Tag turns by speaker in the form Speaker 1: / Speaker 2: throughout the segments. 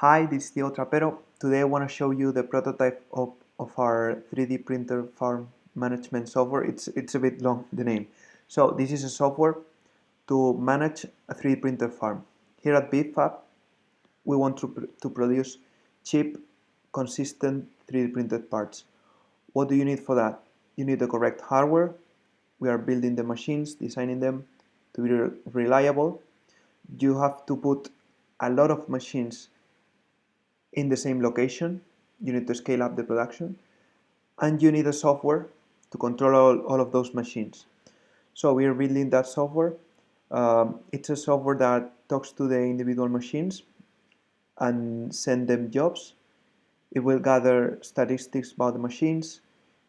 Speaker 1: Hi, this is Untitled Chapter. Today I want to show you the prototype of our 3D printer farm management software. It's a bit long, the name. So this is a software to manage a 3D printer farm. Here at Bitfab, we want to produce cheap, consistent 3D printed parts. What do you need for that? You need the correct hardware. We are building the machines, designing them to be reliable. You have to put a lot of machines in the same location. You need to scale up the production, and you need a software to control all of those machines. So we are building that software. It's a software that talks to the individual machines and send them jobs. It will gather statistics about the machines.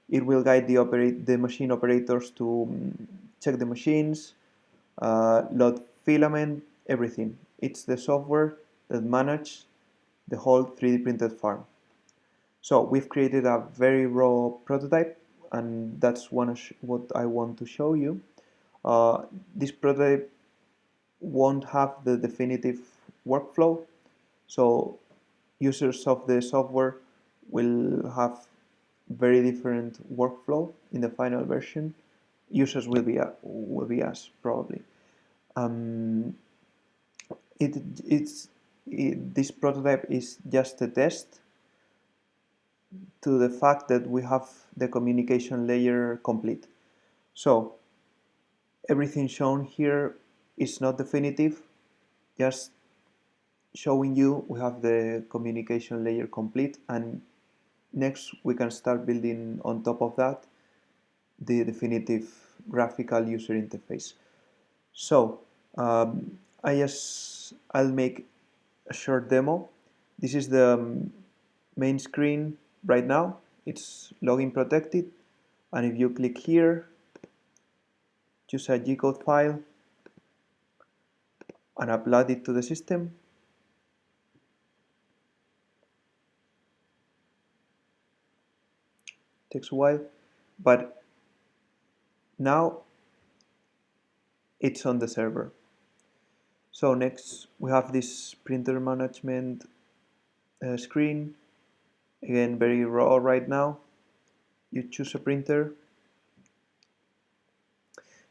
Speaker 1: It will guide the machine operators to check the machines, load filament, everything. It's the software that manages the whole 3D printed farm. So we've created a very raw prototype, and that's what I want to show you. This prototype won't have the definitive workflow, so users of the software will have very different workflow in the final version. Users will be us probably. Um, this prototype is just a test to the fact that we have the communication layer complete. So everything shown here is not definitive, just showing you we have the communication layer complete, and next we can start building on top of that the definitive graphical user interface. So I'll make a short demo. This is the main screen right now. It's login protected, and if you click here, choose a G-code file and upload it to the system. Takes a while, but now it's on the server. So next we have this printer management screen. Again, very raw right now. You choose a printer.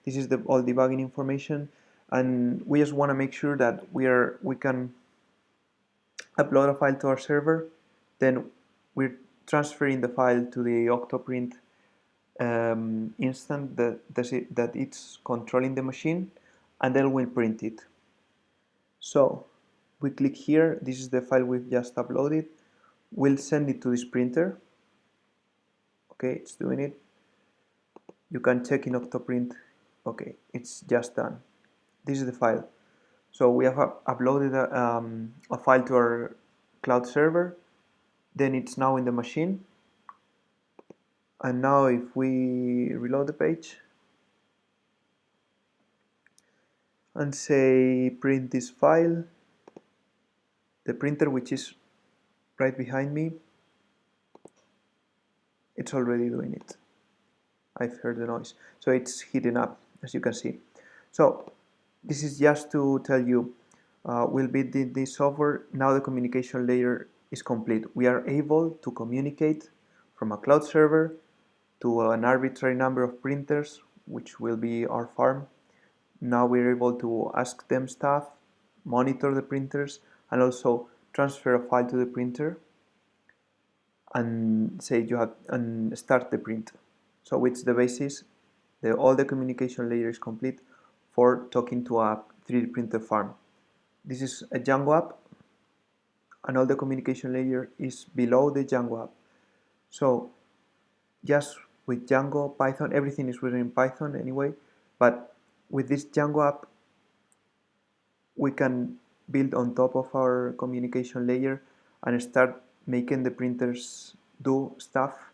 Speaker 1: This is the all debugging information, and we just want to make sure that we can upload a file to our server. Then we're transferring the file to the Octoprint instance that it's controlling the machine, and then we'll print it. So we click here. This is the file we've just uploaded. We'll send it to this printer. Okay, it's doing it. You can check in Octoprint. Okay, it's just done. This is the file. So we have uploaded a file to our cloud server. Then it's now in the machine. And now if we reload the page and say print this file, the printer, which is right behind me, it's already doing it. I've heard the noise. So it's heating up, as you can see. So this is just to tell you, we'll build this software. Now the communication layer is complete. We are able to communicate from a cloud server to an arbitrary number of printers, which will be our farm. Now we're able to ask them stuff, monitor the printers, and also transfer a file to the printer and say and start the print. So it's the basis. All the communication layer is complete for talking to a 3D printer farm. This is a Django app, and all the communication layer is below the Django app. So just with Django, Python, everything is written in Python anyway, but with this Django app, we can build on top of our communication layer and start making the printers do stuff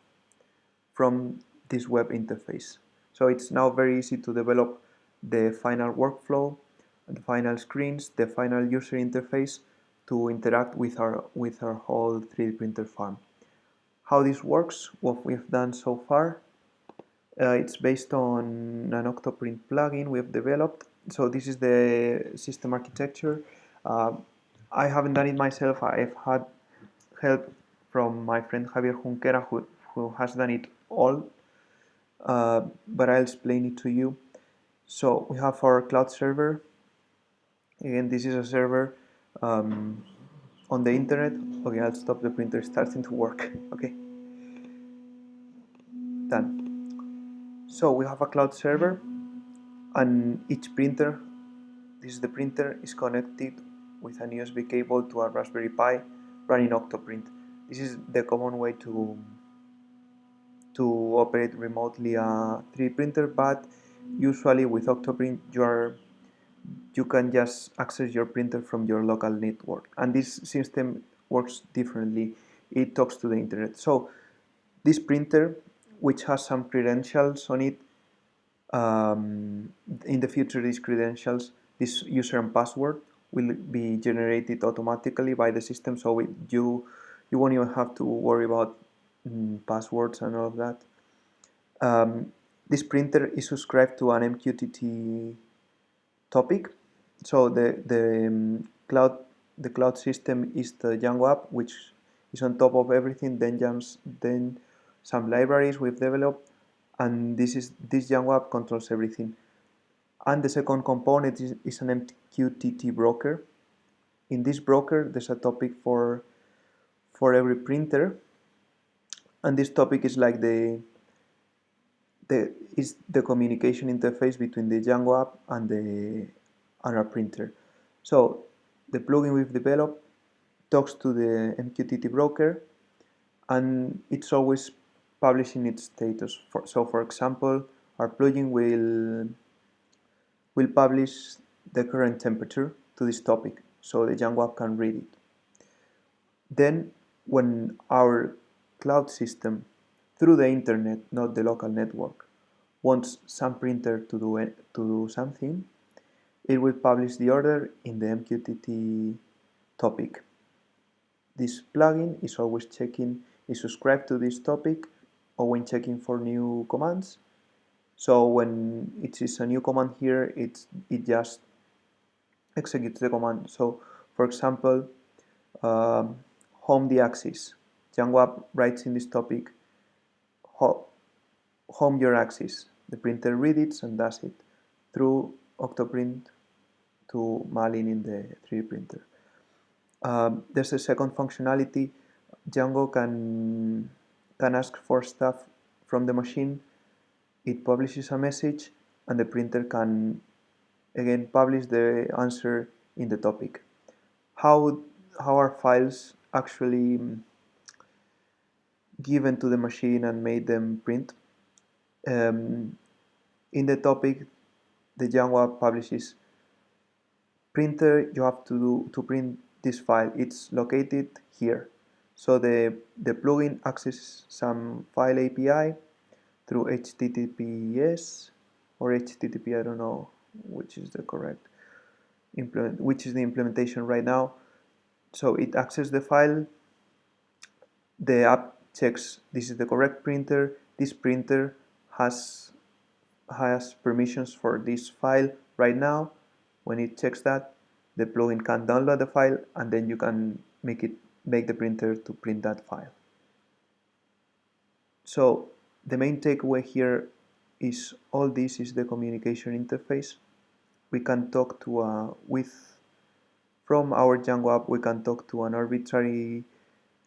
Speaker 1: from this web interface. So it's now very easy to develop the final workflow, the final screens, the final user interface to interact with our whole 3D printer farm. How this works, what we've done so far, it's based on an Octoprint plugin we've developed. So this is the system architecture. I haven't done it myself. I've had help from my friend Javier Junquera, who has done it all, but I'll explain it to you. So we have our cloud server. Again, this is a server um, on the internet. Okay, I'll stop the printer starting to work. Okay, done. So we have a cloud server, and each printer, this is the printer, is connected with an USB cable to a Raspberry Pi running Octoprint. This is the common way to operate remotely a 3D printer, but usually with Octoprint you can just access your printer from your local network, and this system works differently. It talks to the internet. So this printer, which has some credentials on it, in the future these credentials, this user and password, will be generated automatically by the system, so you won't even have to worry about passwords and all of that. This printer is subscribed to an MQTT topic. So the cloud system is the Django app, which is on top of everything. Then some libraries we've developed, and this Django app controls everything. And the second component is an MQTT broker. In this broker, there's a topic for every printer, and this topic is like the communication interface between the Django app and our printer. So the plugin we've developed talks to the MQTT broker, and it's always publishing its status. So for example, our plugin will publish the current temperature to this topic, so the Django app can read it. Then when our cloud system, through the internet, not the local network, wants some printer to do something, it will publish the order in the MQTT topic. This plugin is always is subscribed to this topic, or when checking for new commands. So when it is a new command here, it just executes the command. So for example, um, home the axis. Django app writes in this topic, home your axis. The printer reads it and does it through Octoprint to Malin in the 3D printer. There's a second functionality. Django can ask for stuff from the machine. It publishes a message, and the printer can again publish the answer in the topic. How are files actually given to the machine and made them print? Um, in the topic, the Django app publishes printer, you have to print this file. It's located here. So the plugin accesses some file API through HTTPS or HTTP, I don't know which is the correct which is the implementation right now. So it accesses the file, the app checks this is the correct printer, this printer has permissions for this file right now. When it checks that, the plugin can download the file, and then you can make the printer to print that file. So the main takeaway here is all this is the communication interface. We can talk to from our Django app, we can talk to an arbitrary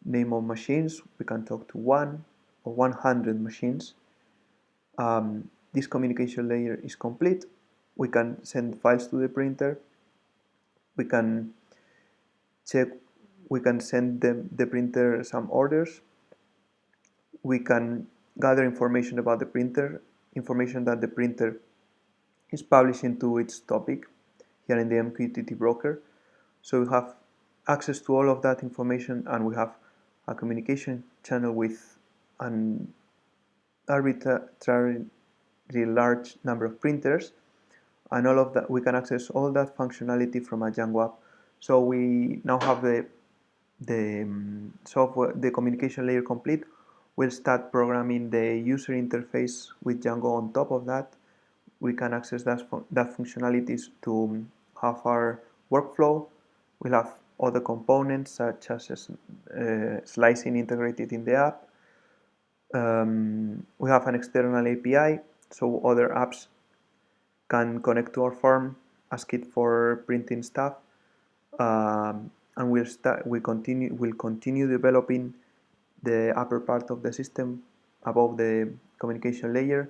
Speaker 1: name of machines. We can talk to 1 or 100 machines. This communication layer is complete. We can send files to the printer. We can check, we can send the printer some orders. We can gather information about the printer, information that the printer is publishing to its topic here in the MQTT broker. So we have access to all of that information, and we have a communication channel with an arbitrarily large number of printers, and all of that we can access all that functionality from a Django app. So we now have the software, the communication layer complete. We'll start programming the user interface with Django on top of that. We can access that functionalities to have our workflow. We'll have other components such as slicing integrated in the app. We have an external API, so other apps can connect to our farm, ask it for printing stuff, and we'll continue developing the upper part of the system above the communication layer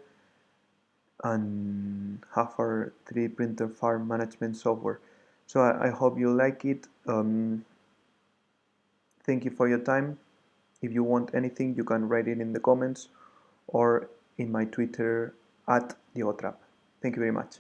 Speaker 1: and have our 3D printer farm management software. So I hope you like it. Thank you for your time. If you want anything, you can write it in the comments or in my Twitter at @DioTrap. Thank you very much.